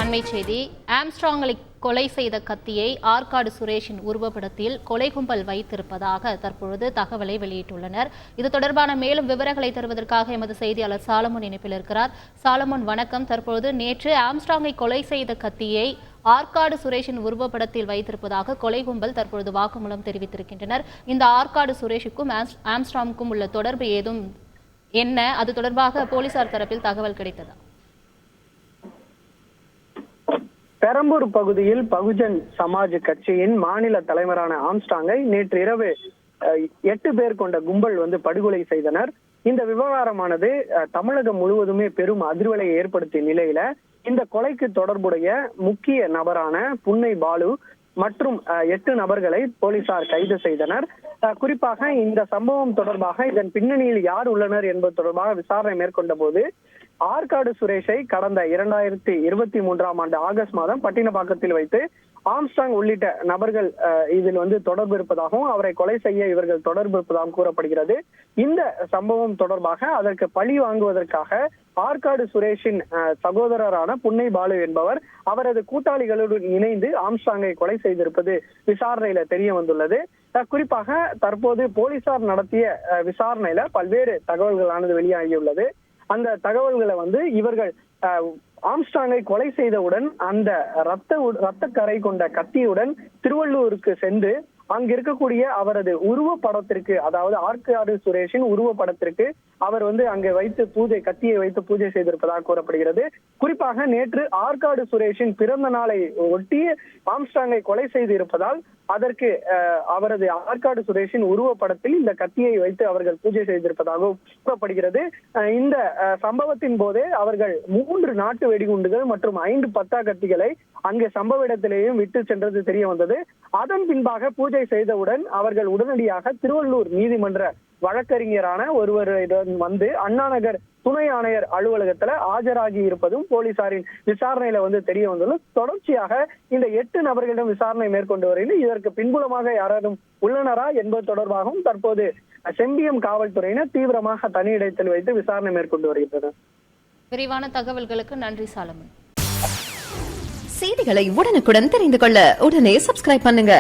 அண்மை செய்தி. ஆம்ஸ்ட்ராங்கை கொலை செய்த கத்தியை ஆற்காடு சுரேஷின் உருவப்படத்தில் கொலை கும்பல் வைத்திருப்பதாக தற்பொழுது தகவலை வெளியிட்டுள்ளனர். இது தொடர்பான மேலும் விவரங்களை தருவதற்காக எமது செய்தியாளர் சாலமோன் இணைப்பில் இருக்கிறார். சாலமோன் வணக்கம். தற்பொழுது நேற்று ஆம்ஸ்ட்ராங்கை கொலை செய்த கத்தியை ஆற்காடு சுரேஷின் உருவப்படத்தில் வைத்திருப்பதாக கொலை கும்பல் தற்பொழுது வாக்குமூலம் தெரிவித்திருக்கின்றனர். இந்த ஆற்காடு சுரேஷுக்கும் ஆம்ஸ்ட்ராங்குக்கும் உள்ள தொடர்பு ஏதும் என்ன? அது தொடர்பாக போலீசார் தரப்பில் தகவல் கிடைத்ததா? பெரம்பூர் பகுதியில் பகுஜன் சமாஜ் கட்சியின் மாநில தலைவரான ஆம்ஸ்ட்ராங்கை நேற்று இரவு 8 பேர் கொண்ட கும்பல் படுகொலை செய்தனர். இந்த விவகாரமானது தமிழகம் முழுவதுமே பெரும் அதிர்வலையை ஏற்படுத்திய நிலையில இந்த கொலைக்கு தொடர்புடைய முக்கிய நபரான புன்னை பாலு மற்றும் 8 நபர்களை போலீசார் கைது செய்தனர். குறிப்பாக இந்த சம்பவம் தொடர்பாக இதன் பின்னணியில் யார் உள்ளனர் என்பது தொடர்பாக விசாரணை மேற்கொண்ட போது ஆற்காடு சுரேஷை கடந்த 2023ஆம் ஆண்டு ஆகஸ்ட் மாதம் பட்டினப்பாக்கத்தில் வைத்து ஆம்ஸ்ட்ராங் உள்ளிட்ட நபர்கள் இதில் தொடர்பு இருப்பதாகவும் அவரை கொலை செய்ய இவர்கள் தொடர்பு இருப்பதாகவும் கூறப்படுகிறது. இந்த சம்பவம் தொடர்பாக அதற்கு பழி வாங்குவதற்காக ஆற்காடு சுரேஷின் சகோதரரான புன்னை பாலு என்பவர் அவரது கூட்டாளிகளுடன் இணைந்து ஆம்ஸ்ட்ராங்கை கொலை செய்திருப்பது விசாரணையில தெரிய வந்துள்ளது. குறிப்பாக தற்போது போலீசார் நடத்திய விசாரணையில பல்வேறு தகவல்களானது வெளியாகியுள்ளது. அந்த தகவல்களை இவர்கள் ஆம்ஸ்ட்ராங்கை கொலை செய்தவுடன் அந்த ரத்த கரை கொண்ட கத்தியுடன் திருவள்ளூருக்கு சென்று அங்க இருக்கக்கூடிய அவரது உருவப்படத்திற்கு, அதாவது ஆற்காடு சுரேஷின் உருவப்படத்திற்கு அவர் அங்கே வைத்து கத்தியை வைத்து பூஜை செய்திருப்பதாக கூறப்படுகிறது. குறிப்பாக நேற்று ஆற்காடு சுரேஷின் பிறந்த நாளை ஒட்டி ஆம்ஸ்ட்ராங்கை கொலை செய்து இருப்பதால் அதற்கு அவரது ஆற்காடு சுரேஷின் உருவப்படத்தில் இந்த கத்தியை வைத்து அவர்கள் பூஜை செய்திருப்பதாக கூறப்படுகிறது. இந்த சம்பவத்தின் போதே அவர்கள் 3 நாட்டு வெடிகுண்டுகள் மற்றும் 5 பத்தா கத்திகளை அங்கே சம்பவ இடத்திலேயும் விட்டு சென்றது தெரிய வந்தது. அதன் பின்பாக பூஜை செய்தவுடன் அவர்கள் உடனடியாக திருவள்ளூர் நீதிமன்ற வழக்கறிஞரான ஒருவரிடம் அண்ணாநகர் துணை ஆணையர் அலுவலகத்துல ஆஜராகி இருப்பதும் போலீசாரின் விசாரணையில தெரிய வந்துள்ளது. தொடர்ச்சியாக இந்த 8 நபர்களிடம் விசாரணை மேற்கொண்டு வரையில் இதற்கு பின்புலமாக யாரும் உள்ளனரா என்பது தொடர்பாகவும் தற்போது செம்பியம் காவல்துறையினர் தீவிரமாக தனியிடத்தில் வைத்து விசாரணை மேற்கொண்டு வருகின்றனர். விரிவான தகவல்களுக்கு நன்றி சாலமன். செய்திகளை உடனுக்குடன் தெரிந்து கொள்ள உடனே சப்ஸ்கிரைப் பண்ணுங்க.